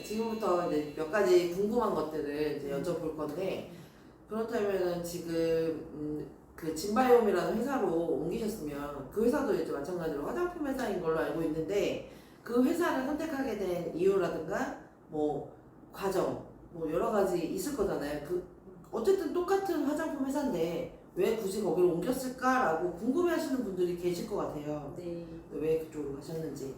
지금부터 이제 몇 가지 궁금한 것들을 이제 여쭤볼 건데, 그렇다면은 지금 그 진바이옴이라는 회사로 옮기셨으면 그 회사도 이제 마찬가지로 화장품 회사인 걸로 알고 있는데, 그 회사를 선택하게 된 이유라든가 뭐 과정 뭐 여러 가지 있을 거잖아요. 그 어쨌든 똑같은 화장품 회사인데 왜 굳이 거기로 옮겼을까라고 궁금해하시는 분들이 계실 것 같아요. 네. 왜 그쪽으로 가셨는지.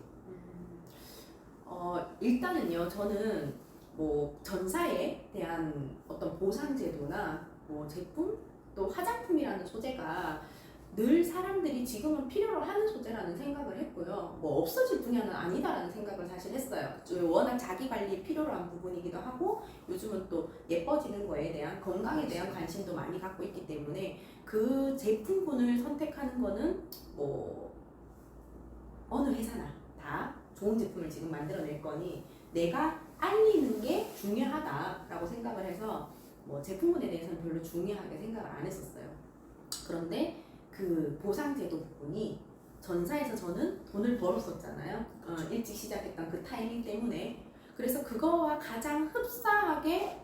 일단은요, 저는 뭐 전사에 대한 어떤 보상 제도나 뭐 제품 또 화장품이라는 소재가 늘 사람들이 지금은 필요로 하는 소재라는 생각을 했고요. 뭐 없어질 분야는 아니다라는 생각을 사실 했어요. 워낙 자기 관리 필요로 한 부분이기도 하고 요즘은 또 예뻐지는 거에 대한 건강에 대한 관심도 많이 갖고 있기 때문에 그 제품군을 선택하는 거는 뭐 어느 회사나 다 좋은 제품을 지금 만들어낼 거니 내가 알리는 게 중요하다라고 생각을 해서 뭐 제품군에 대해서는 별로 중요하게 생각을 안 했었어요. 그런데 그 보상제도 부분이 전사에서 저는 돈을 벌었었잖아요. 일찍 시작했던 그 타이밍 때문에. 그래서 그거와 가장 흡사하게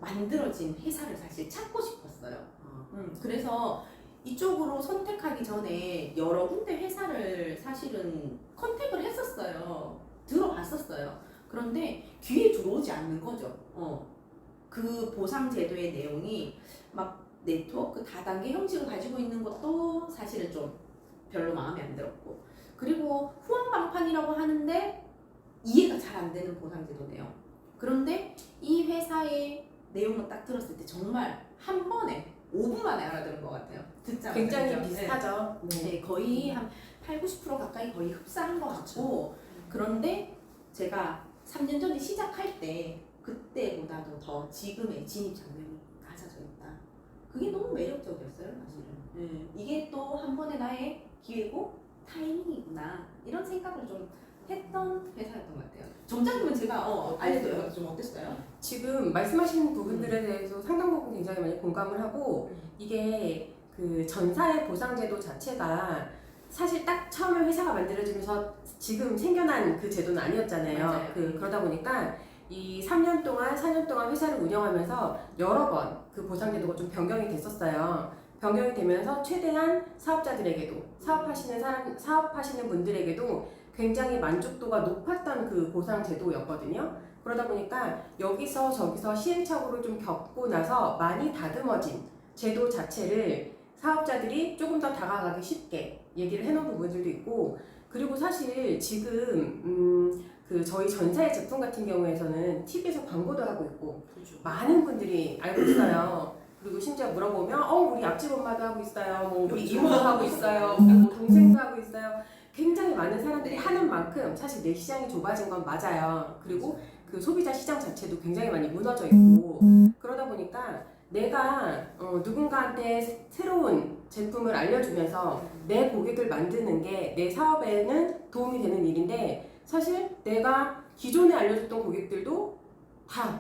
만들어진 회사를 사실 찾고 싶었어요. 그래서 이쪽으로 선택하기 전에 여러 군데 회사를 사실은 컨택을 했었어요. 들어봤었어요. 그런데 귀에 들어오지 않는 거죠. 그 보상제도의 내용이 막 네트워크 다단계 형식을 가지고 있는 것도 사실은 좀 별로 마음에 안 들었고, 그리고 후원방판이라고 하는데 이해가 잘 안 되는 보상제도네요. 그런데 이 회사의 내용을 딱 들었을 때 정말 한 번에 5분 만에 알아들은 것 같아요. 듣자마자. 굉장히 비슷하죠. 네, 거의 한 80, 90% 가까이 거의 흡사한 것 같고, 그런데 제가 3년 전에 시작할 때 그때보다도 더 지금의 진입 장벽이 낮아져 있다. 그게 너무 매력적이었어요, 사실은. 이게 또 한 번의 나의 기회고 타이밍이구나 이런 생각을 좀 했던 회사였던 것 같아요. 정장님은 제가 알려드려서 좀 어땠어요? 지금 말씀하신 부분들에 대해서 상당 부분 굉장히 많이 공감을 하고 이게 그 전사의 보상제도 자체가 사실 딱 처음에 회사가 만들어지면서 지금 생겨난 그 제도는 아니었잖아요. 맞아요. 그러다 보니까 이 3년 동안, 4년 동안 회사를 운영하면서 여러 번 그 보상제도가 좀 변경이 됐었어요. 변경이 되면서 최대한 사업자들에게도 사업하시는 분들에게도 굉장히 만족도가 높았던 그 보상제도였거든요. 그러다 보니까 여기서 저기서 시행착오를 좀 겪고 나서 많이 다듬어진 제도 자체를 사업자들이 조금 더 다가가기 쉽게 얘기를 해놓은 부분들도 있고, 그리고 사실 지금 그 저희 전사의 제품 같은 경우에서는 TV에서 광고도 하고 있고 그렇죠. 많은 분들이 알고 있어요. 그리고 심지어 물어보면 우리 앞집 엄마도 하고 있어요. 뭐 우리 이모도 하고 있어요. 그리고 동생도 하고 있어요. 굉장히 많은 사람들이 하는 만큼 사실 내 시장이 좁아진 건 맞아요. 그리고 그 소비자 시장 자체도 굉장히 많이 무너져 있고, 그러다 보니까 내가 누군가한테 새로운 제품을 알려주면서 내 고객을 만드는 게 내 사업에는 도움이 되는 일인데, 사실 내가 기존에 알려줬던 고객들도 다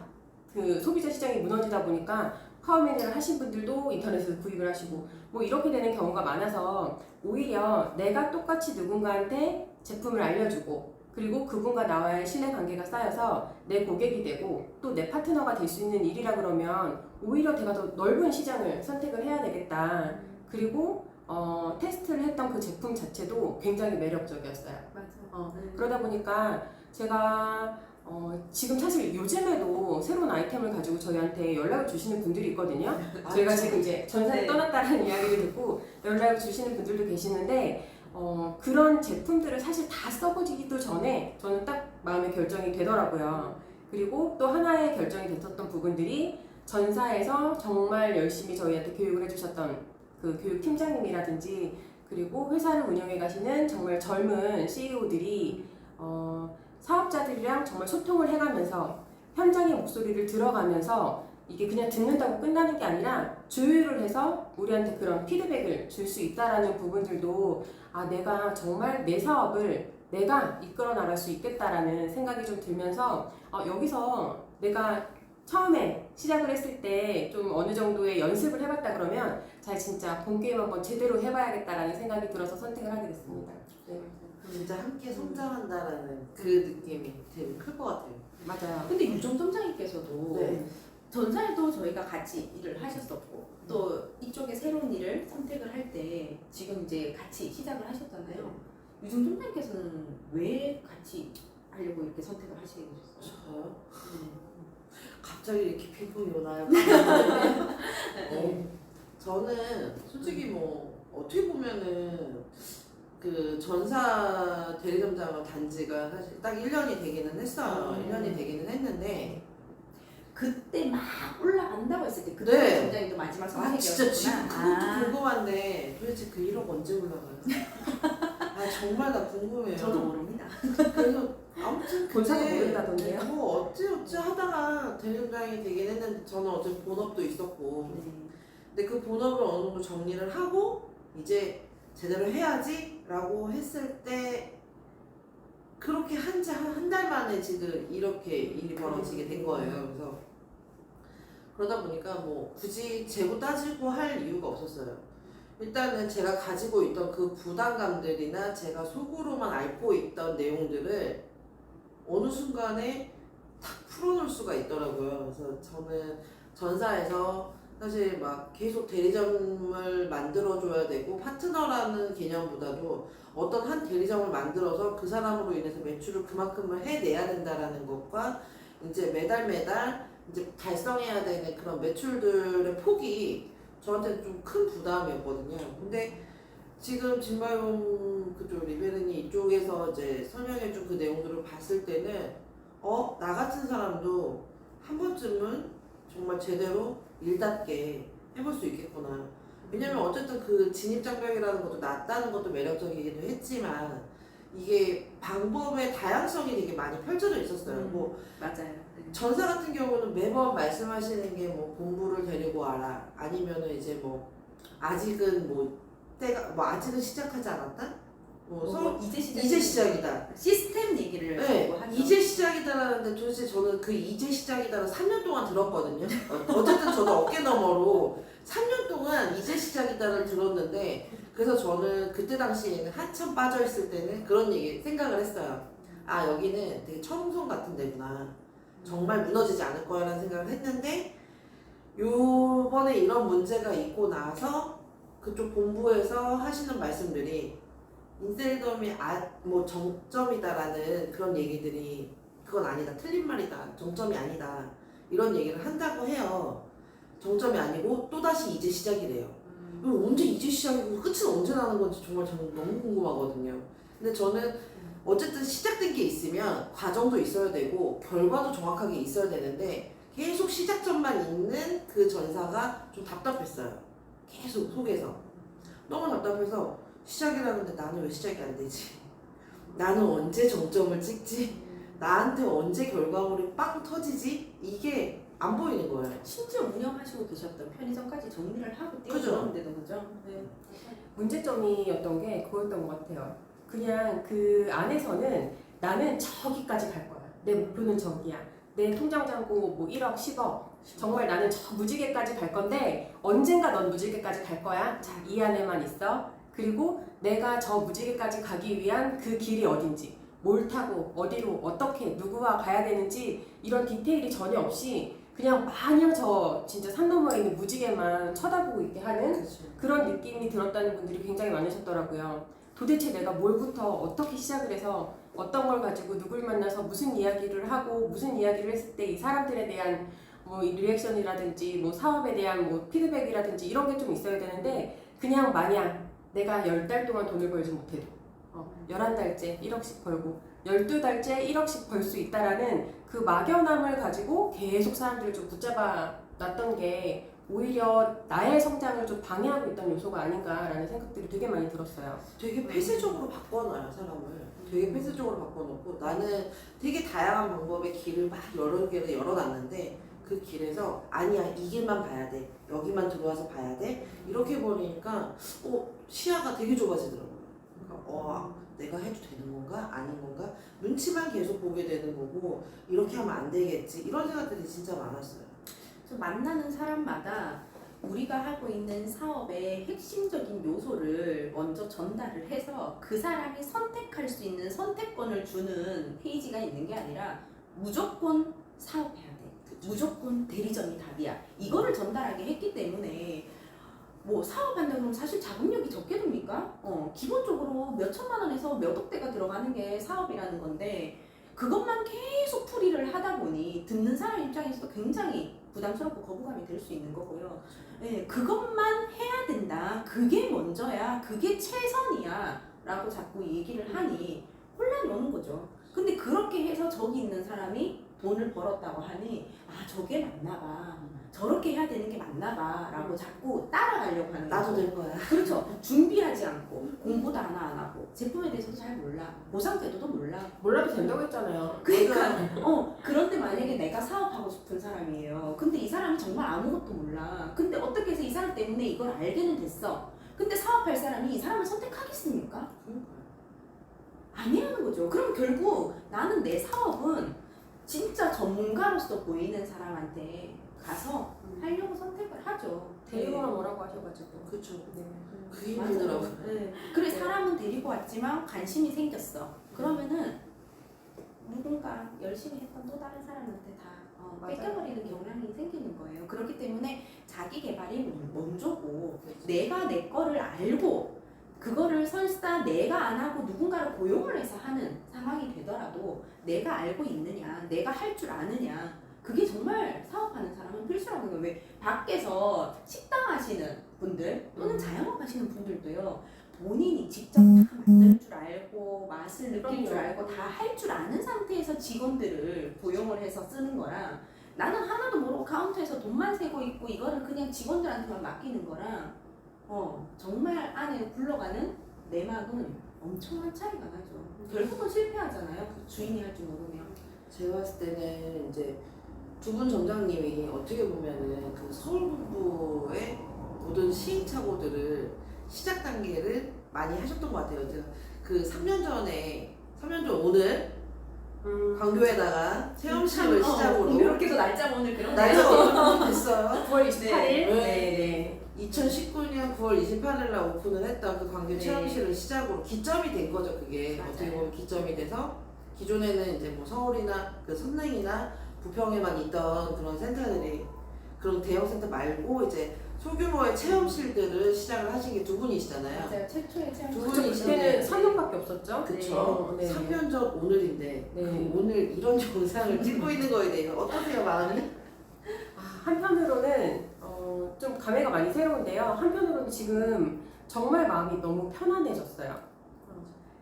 그 소비자 시장이 무너지다 보니까 파워 매니저를 하신 분들도 인터넷에서 구입을 하시고 뭐 이렇게 되는 경우가 많아서 오히려 내가 똑같이 누군가한테 제품을 알려주고 그리고 그분과 나와의 신뢰관계가 쌓여서 내 고객이 되고 또 내 파트너가 될 수 있는 일이라 그러면 오히려 내가 더 넓은 시장을 선택을 해야 되겠다. 그리고 테스트를 했던 그 제품 자체도 굉장히 매력적이었어요. 맞아요. 그러다 보니까 제가 지금 사실 요즘에도 새로운 아이템을 가지고 저희한테 연락을 주시는 분들이 있거든요. 저희가 지금 이제 전사를 떠났다는 이야기를 듣고 연락을 주시는 분들도 계시는데 그런 제품들을 사실 다 써보기도 전에 저는 딱 마음의 결정이 되더라고요. 그리고 또 하나의 결정이 됐었던 부분들이 전사에서 정말 열심히 저희한테 교육을 해주셨던 그 교육 팀장님이라든지 그리고 회사를 운영해 가시는 정말 젊은 CEO들이 사업자들이랑 정말 소통을 해가면서 현장의 목소리를 들어가면서 이게 그냥 듣는다고 끝나는 게 아니라 조율을 해서 우리한테 그런 피드백을 줄 수 있다라는 부분들도 내가 정말 내 사업을 내가 이끌어 나갈 수 있겠다라는 생각이 좀 들면서 여기서 내가 처음에 시작을 했을 때 좀 어느 정도의 연습을 해봤다 그러면 잘 진짜 본 게임 한번 제대로 해봐야겠다라는 생각이 들어서 선택을 하게 됐습니다. 네. 진짜 함께 성장한다라는 그 느낌이 되게 클 것 같아요. 맞아요. 근데 유정 점장님께서도 네. 전사에도 저희가 같이 일을 하셨었고 또 이쪽에 새로운 일을 선택을 할 때 지금 이제 같이 시작을 하셨잖아요. 유정 점장님께서는 왜 같이 하려고 이렇게 선택을 하시게 되셨어요? 저요? 네. 갑자기 이렇게 핑퐁이 오나요? 저는 솔직히 뭐 어떻게 보면은 그 전사 대리점장을 단지가 사실 딱 1년이 되기는 했어요. 1년이 되기는 했는데 그때 막 올라간다고 했을 때 그때 네. 점장님도 마지막 아 진짜 지금 선택이었구나. 그것도 궁금한데 도대체 그 1억 언제 올라가요? 아 정말 나 궁금해요. 저도 모릅니다. 그래서 아무튼 본사도 그때 모른다던데요? 뭐 어찌 하다가 대리점장이 되긴 했는데 저는 어차피 본업도 있었고 네. 근데 그 본업을 어느 정도 정리를 하고 이제 제대로 해야지 라고 했을 때 그렇게 한 달 만에 지금 이렇게 일이 벌어지게 된 거예요. 그래서 그러다 보니까 뭐 굳이 재고 따지고 할 이유가 없었어요. 일단은 제가 가지고 있던 그 부담감들이나 제가 속으로만 앓고 있던 내용들을 어느 순간에 탁 풀어놓을 수가 있더라고요. 그래서 저는 전사에서 사실 막 계속 대리점을 만들어줘야 되고 파트너라는 개념보다도 어떤 한 대리점을 만들어서 그 사람으로 인해서 매출을 그만큼을 해내야 된다라는 것과 이제 매달 이제 달성해야 되는 그런 매출들의 폭이 저한테는 좀 큰 부담이었거든요. 근데 지금 진바이옴 그쪽 리베르니 이쪽에서 이제 설명해준 그 내용들을 봤을 때는 나 같은 사람도 한 번쯤은 정말 제대로 일답게 해볼 수 있겠구나. 왜냐면 어쨌든 그 진입장벽이라는 것도 낮다는 것도 매력적이기도 했지만 이게 방법의 다양성이 되게 많이 펼쳐져 있었어요. 뭐 맞아요. 전사 같은 경우는 매번 말씀하시는 게 뭐 본부를 데리고 와라 아니면은 이제 뭐 아직은 뭐 때가 뭐 아직은 시작하지 않았다? 이제 시작이다. 시스템 얘기를 네, 자꾸 하죠. 이제 시작이다라는데 도대체 저는 그 이제 시작이다를 3년 동안 들었거든요. 어쨌든 저도 어깨 너머로 3년 동안 이제 시작이다를 들었는데 그래서 저는 그때 당시에는 한참 빠져있을 때는 그런 생각을 했어요. 아 여기는 되게 청송 같은 데구나. 정말 무너지지 않을 거야 라는 생각을 했는데 요번에 이런 문제가 있고 나서 그쪽 본부에서 하시는 말씀들이 인셀덤이 뭐 정점이다라는 그런 얘기들이 그건 아니다. 틀린 말이다. 정점이 아니다. 이런 얘기를 한다고 해요. 정점이 아니고 또다시 이제 시작이래요. 그럼 언제 이제 시작이고 끝은 언제 나는 건지 정말 저는 너무 궁금하거든요. 근데 저는 어쨌든 시작된 게 있으면 과정도 있어야 되고 결과도 정확하게 있어야 되는데 계속 시작점만 있는 그 전사가 좀 답답했어요. 계속 속에서. 너무 답답해서 시작이라는데 나는 왜 시작이 안 되지? 나는 언제 정점을 찍지? 나한테 언제 결과물이 빵 터지지? 이게 안 보이는 거예요. 심지어 운영하시고 계셨던 편의점까지 정리를 하고 그죠? 뛰어들었는데도 그죠? 네. 문제점이었던 게 그거였던 것 같아요. 그냥 그 안에서는 나는 저기까지 갈 거야. 내 목표는 저기야. 내 통장 잔고 뭐 1억, 10억. 정말 나는 저 무지개까지 갈 건데 언젠가 넌 무지개까지 갈 거야. 자, 이 안에만 있어. 그리고 내가 저 무지개까지 가기 위한 그 길이 어딘지, 뭘 타고 어디로 어떻게 누구와 가야 되는지 이런 디테일이 전혀 없이 그냥 마냥 저 진짜 산 너머에 있는 무지개만 쳐다보고 있게 하는 그렇죠. 그런 느낌이 들었다는 분들이 굉장히 많으셨더라고요. 도대체 내가 뭘부터 어떻게 시작을 해서 어떤 걸 가지고 누굴 만나서 무슨 이야기를 하고 무슨 이야기를 했을 때 이 사람들에 대한 뭐 리액션이라든지 뭐 사업에 대한 뭐 피드백이라든지 이런 게 좀 있어야 되는데 그냥 마냥 내가 10달 동안 돈을 벌지 못해도 11달째 1억씩 벌고 12달째 1억씩 벌 수 있다라는 그 막연함을 가지고 계속 사람들을 좀 붙잡아 놨던 게 오히려 나의 성장을 좀 방해하고 있던 요소가 아닌가라는 생각들이 되게 많이 들었어요. 되게 폐쇄적으로 바꿔놔요 사람을. 되게 폐쇄적으로 바꿔놓고 나는 되게 다양한 방법의 길을 막 여러 개를 열어놨는데 그 길에서 아니야 이 길만 봐야 돼 여기만 들어와서 봐야 돼 이렇게 버리니까 시야가 되게 좁아지더라고요. 그러니까 내가 해도 되는 건가 아닌 건가 눈치만 계속 보게 되는 거고 이렇게 하면 안 되겠지 이런 생각들이 진짜 많았어요. 좀 만나는 사람마다 우리가 하고 있는 사업의 핵심적인 요소를 먼저 전달을 해서 그 사람이 선택할 수 있는 조건을 주는 페이지가 있는 게 아니라 무조건 사업해야 돼. 무조건 대리점이 답이야. 이거를 전달하게 했기 때문에 뭐 사업한다 그러면 사실 자금력이 적게 듭니까? 기본적으로 몇 천만 원에서 몇 억대가 들어가는 게 사업이라는 건데 그것만 계속 풀이를 하다 보니 듣는 사람 입장에서도 굉장히 부담스럽고 거부감이 들 수 있는 거고요. 네, 그것만 해야 된다. 그게 먼저야. 그게 최선이야. 라고 자꾸 얘기를 하니 혼란이 오는 거죠. 근데 그렇게 해서 저기 있는 사람이 돈을 벌었다고 하니 아 저게 맞나 봐. 저렇게 해야 되는 게 맞나 봐. 라고 자꾸 따라가려고 하는 나도 거죠. 될 거야. 그렇죠. 준비하지 않고 공부도 하나 안 하고 제품에 대해서도 잘 몰라. 보상제도도 몰라. 몰라도 된다고 했잖아요. 그러니까 그런데 만약에 내가 사업하고 싶은 사람이에요. 근데 이 사람이 정말 아무것도 몰라. 근데 어떻게 해서 이 사람 때문에 이걸 알게는 됐어. 근데 사업할 사람이 이 사람을 선택하겠습니까? 아니라는 거죠. 그럼 결국 나는 내 사업은 진짜 전문가로서 보이는 사람한테 가서 하려고 선택을 하죠. 데리고만 뭐라고 하셔가지고. 그렇죠. 네. 그게 맞아요. 힘들더라고. 네. 그래 사람은 데리고 왔지만 관심이 생겼어. 그러면은 누군가 열심히 했던 또 다른 사람한테 다 맞아요. 뺏겨버리는 경향이 생기는 거예요. 그렇기 때문에 자기 개발이 먼저고 내가 내 거를 알고 그거를 설사 내가 안 하고 누군가를 고용을 해서 하는 상황이 되더라도 내가 알고 있느냐, 내가 할 줄 아느냐 그게 정말 사업하는 사람은 필수라는 거예요. 왜 밖에서 식당 하시는 분들 또는 자영업 하시는 분들도요. 본인이 직접 다 만들 줄 알고 맛을 느낄 줄 알고 다 할 줄 아는 상태에서 직원들을 고용을 해서 쓰는 거랑 나는 하나도 모르고 카운터에서 돈만 세고 있고 이거를 그냥 직원들한테만 맡기는 거랑 정말 안에 굴러가는 내막은 엄청난 차이가 나죠. 결국은 실패하잖아요. 주인이 할 줄 모르면. 제가 봤을 때는 이제 두 분 점장님이 어떻게 보면은 그 서울본부의 모든 시행착오들을 시작 단계를 많이 하셨던 것 같아요. 제가 그 3년 전 오늘 광교에다가 체험식을 시작으로 공교롭게도 날짜 오늘 그런 날짜가 오늘 됐어요. 9월 28일. 네. 2019년 9월 28일 날 오픈을 했던 그 광교 네. 체험실을 시작으로 기점이 된 거죠. 그게 맞아요. 어떻게 보면 기점이 돼서 기존에는 이제 뭐 서울이나 그 선릉이나 부평에만 있던 그런 센터들이 그런 대형 센터 말고 이제 소규모의 체험실들을 시작을 하신 게 두 분이시잖아요. 맞아요. 최초의 체험. 두 그쵸, 분이 그때는 선릉밖에 없었죠. 그쵸. 네. 3년 전 오늘인데 네. 그 오늘 이런 영상을 찍고 있는 거에 대해서 어떠세요, 마음이? 한편으로는 좀 감회가 많이 새로운데요. 한편으로는 지금 정말 마음이 너무 편안해졌어요.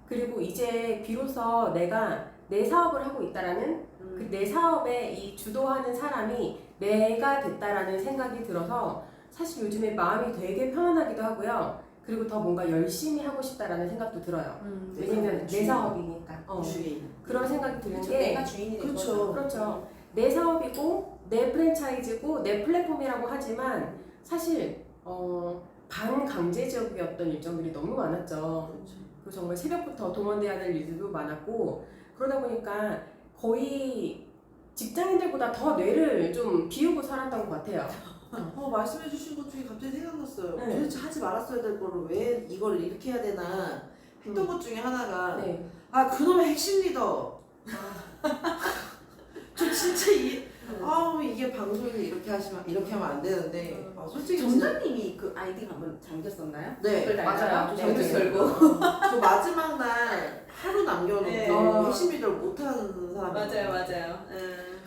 그리고 이제 비로소 내가 내 사업을 하고 있다라는 그 내 사업에 이 주도하는 사람이 내가 됐다라는 생각이 들어서 사실 요즘에 마음이 되게 편안하기도 하고요. 그리고 더 뭔가 열심히 하고 싶다라는 생각도 들어요. 왜냐면 내 사업이니까. 주인. 그런 생각이 드는 그렇죠. 게 내가 주인이 된 그렇죠. 거죠. 그렇죠. 내 사업이고 내 프랜차이즈고 내 플랫폼이라고 하지만 사실 반강제적이었던 일정들이 너무 많았죠. 그리고 정말 새벽부터 동원돼야 될 일들도 많았고 그러다 보니까 거의 직장인들보다 더 뇌를 좀 비우고 살았던 것 같아요. 말씀해주신 것 중에 갑자기 생각났어요. 네. 도대체 하지 말았어야 될 거를 왜 이걸 이렇게 해야 되나 했던 것 중에 하나가 네. 그놈의 핵심 리더. 저 진짜 이게 방송에서 이렇게 하면 안 되는데 솔직히 진짜 점장님이 그 아이디가 한번 잠겼었나요? 네 댓글 달다가? 맞아요. 네, 잠겼어요. 댓글 걸고. 저 마지막 날 하루 남겨놓고 네. 핵심 리더를 못하는 사람 맞아요.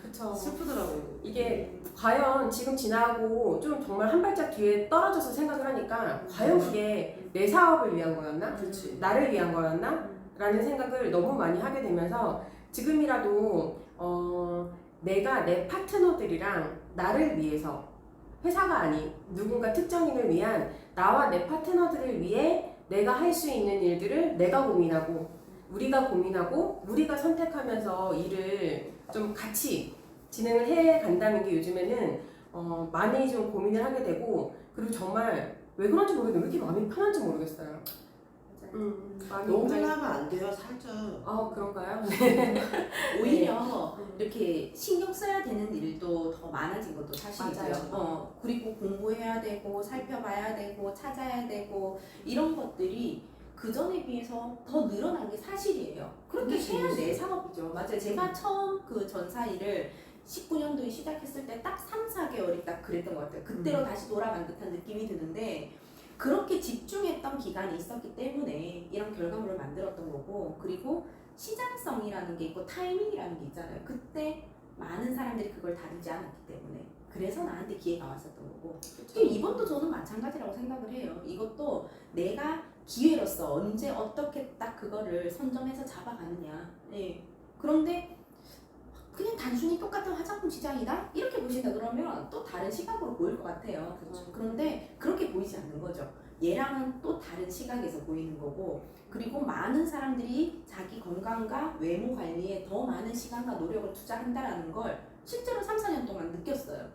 그쵸. 슬프더라고요. 이게 과연 지금 지나고 좀 정말 한 발짝 뒤에 떨어져서 생각을 하니까 과연 그게 내 사업을 위한 거였나? 그렇지. 나를 위한 거였나? 라는 생각을 너무 많이 하게 되면서 지금이라도 내가 내 파트너들이랑 나를 위해서 회사가 아닌 누군가 특정인을 위한 나와 내 파트너들을 위해 내가 할 수 있는 일들을 내가 고민하고 우리가 고민하고 우리가 선택하면서 일을 좀 같이 진행을 해 간다는 게 요즘에는 많이 좀 고민을 하게 되고 그리고 정말 왜 그런지 모르겠는데 왜 이렇게 마음이 편한지 모르겠어요. 마음이 너무 굉장히- 편하면 안 돼요, 살짝. 그런가요? 오히려 이렇게 신경 써야 되는 일도 더 많아진 것도 사실이고요. 맞아요. 그리고 공부해야 되고 살펴봐야 되고 찾아야 되고 이런 것들이 그 전에 비해서 더 늘어난 게 사실이에요. 그렇게 그치. 해야 맞아요. 제가 처음 그 전사 일을 19년도에 시작했을 때 딱 3, 4개월이 딱 그랬던 것 같아요. 그때로 다시 돌아간 듯한 느낌이 드는데 그렇게 집중했던 기간이 있었기 때문에 이런 결과물을 만들었던 거고 그리고 시장성이라는 게 있고 타이밍이라는 게 있잖아요. 그때 많은 사람들이 그걸 다루지 않았기 때문에 그래서 나한테 기회가 왔었던 거고 이번도 저는 마찬가지라고 생각을 해요. 이것도 내가 기회로서 언제 어떻게 딱 그거를 선점해서 잡아가느냐. 예. 그런데 그냥 단순히 똑같은 화장품 시장이다? 이렇게 보신다 그러면 또 다른 시각으로 보일 것 같아요. 그렇죠. 그런데 그렇게 보이지 않는 거죠. 얘랑은 또 다른 시각에서 보이는 거고 그리고 많은 사람들이 자기 건강과 외모 관리에 더 많은 시간과 노력을 투자한다라는 걸 실제로 3, 4년 동안 느꼈어요.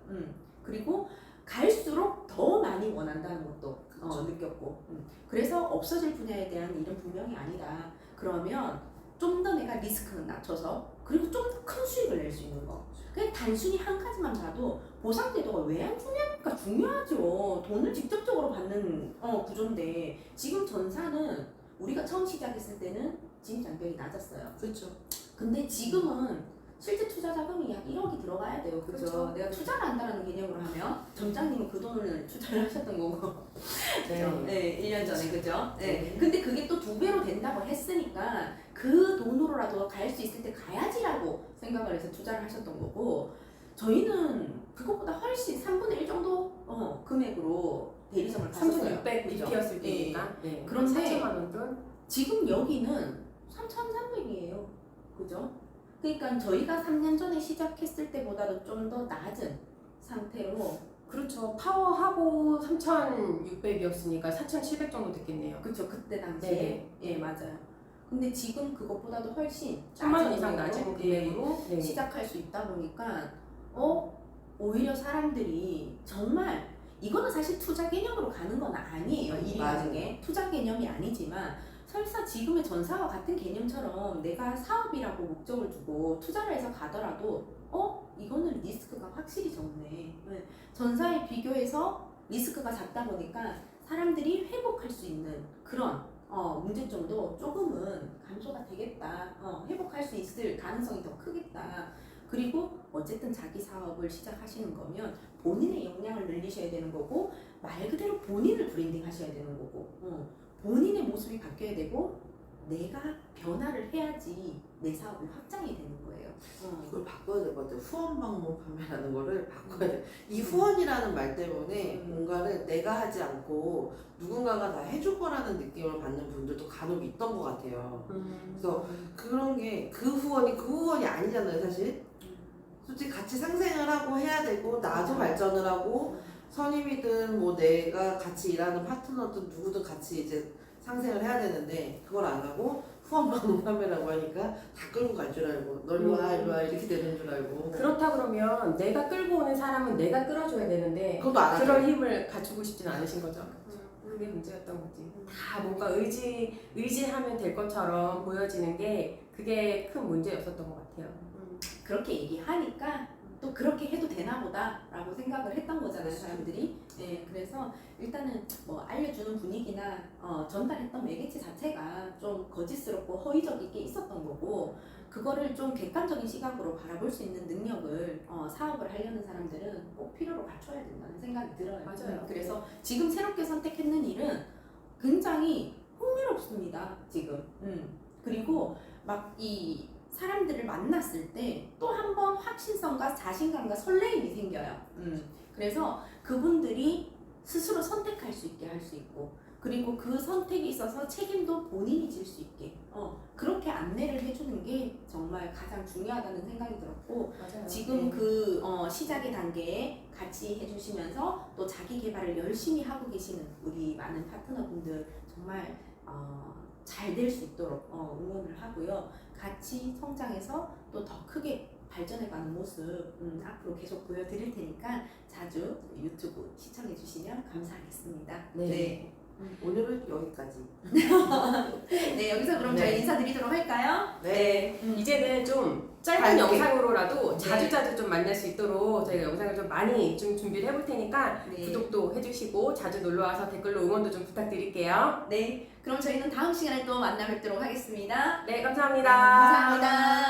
그리고 갈수록 더 많이 원한다는 것도 느꼈고 그래서 없어질 분야에 대한 일은 분명히 아니다. 그러면 좀 더 내가 리스크를 낮춰서 그리고 좀 더 큰 수익을 낼 수 있는 거. 그냥 단순히 한 가지만 봐도 보상제도가 왜 안 중요합니까? 중요하죠. 돈을 직접적으로 받는 구조인데 지금 전사는 우리가 처음 시작했을 때는 진입장벽이 낮았어요. 그렇죠. 근데 지금은 실제 투자 자금이 약 1억이 들어가야 돼요. 그죠? 그렇죠. 내가 투자를 한다는 개념으로 하면 점장님은 그 돈을 투자를 하셨던 거고. 그죠? 네, 1년 전에 그죠? 네. 근데 그게 또 2배로 된다고 했으니까 그 돈으로라도 갈 수 있을 때 가야지라고 생각을 해서 투자를 하셨던 거고 저희는 그것보다 훨씬 3분의 1 정도 금액으로 대리점을 갔었어요. 3,600 BP였을 때니까. 네. 그런데 4천만 원 돈? 지금 여기는 3,300이에요. 그죠? 그러니까 저희가 3년 전에 시작했을 때보다도 좀 더 낮은 상태로 그렇죠. 파워하고 3,600이었으니까 4,700 정도 됐겠네요. 그쵸 그때 당시에 네. 예 맞아요. 근데 지금 그것보다도 훨씬 1,000만 원 낮은 이상 금액으로, 낮은 금액으로 네. 시작할 수 있다 보니까 오히려 사람들이 정말 이거는 사실 투자 개념으로 가는 건 아니에요. 일이라는 게 투자 개념이 아니지만 설사 지금의 전사와 같은 개념처럼 내가 사업이라고 목적을 두고 투자를 해서 가더라도 이거는 리스크가 확실히 적네. 전사에 비교해서 리스크가 작다 보니까 사람들이 회복할 수 있는 그런 문제점도 조금은 감소가 되겠다. 회복할 수 있을 가능성이 더 크겠다. 그리고 어쨌든 자기 사업을 시작하시는 거면 본인의 역량을 늘리셔야 되는 거고 말 그대로 본인을 브랜딩 하셔야 되는 거고 본인의 모습이 바뀌어야 되고 내가 변화를 해야지 내 사업을 확장이 되는 거예요. 이걸 바꿔야 될 것 같아요. 후원 방문 판매라는 거를 바꿔야 돼. 이 후원이라는 말 때문에 뭔가를 내가 하지 않고 누군가가 다 해줄 거라는 느낌을 받는 분들도 간혹 있던 것 같아요. 그래서 그런 게 그 후원이 아니잖아요, 사실. 솔직히 같이 상생을 하고 해야 되고 나도 발전을 하고 선임이든 뭐 내가 같이 일하는 파트너든 누구든 같이 이제 상생을 해야 되는데 그걸 안 하고 후원 방문 판매라고 하니까 다 끌고 갈 줄 알고 너 일로 와 일로 와 이렇게 되는 줄 알고 그렇다 그러면 내가 끌고 오는 사람은 내가 끌어줘야 되는데 그것도 안 하죠. 그런 힘을 갖추고 싶지는 않으신 거죠. 그게 문제였던 거지. 다 뭔가 의지하면 될 것처럼 보여지는 게 그게 큰 문제였었던 것 같아요. 그렇게 얘기하니까 또 그렇게 해도 되나 보다 라고 생각을 했던 거잖아요 사람들이. 네, 그래서 일단은 뭐 알려주는 분위기나 전달했던 매개체 자체가 좀 거짓스럽고 허위적이게 있었던 거고 그거를 좀 객관적인 시각으로 바라볼 수 있는 능력을 사업을 하려는 사람들은 꼭 필요로 갖춰야 된다는 생각이 들어요. 맞아요. 그래서 지금 새롭게 선택했는 일은 굉장히 흥미롭습니다 지금. 그리고 막 이 사람들을 만났을 때 또 한 번 확신성과 자신감과 설레임이 생겨요. 그래서 그분들이 스스로 선택할 수 있게 할 수 있고 그리고 그 선택에 있어서 책임도 본인이 질 수 있게 그렇게 안내를 해주는 게 정말 가장 중요하다는 생각이 들었고 맞아요. 지금 그 시작의 단계에 같이 해주시면서 또 자기 개발을 열심히 하고 계시는 우리 많은 파트너분들 정말 잘 될 수 있도록 응원을 하고요. 같이 성장해서 또 더 크게 발전해가는 모습 앞으로 계속 보여드릴 테니까 자주 유튜브 시청해주시면 감사하겠습니다. 네. 오늘은 여기까지. 네, 여기서 그럼 네. 저희 인사드리도록 할까요? 네. 이제는 좀 짧은 밝게. 영상으로라도 네. 자주자주 좀 만날 수 있도록 저희가 영상을 좀 많이 좀 준비를 해볼 테니까 네. 구독도 해주시고 자주 놀러와서 댓글로 응원도 좀 부탁드릴게요. 네, 그럼 저희는 다음 시간에 또 만나 뵙도록 하겠습니다. 네, 감사합니다. 감사합니다.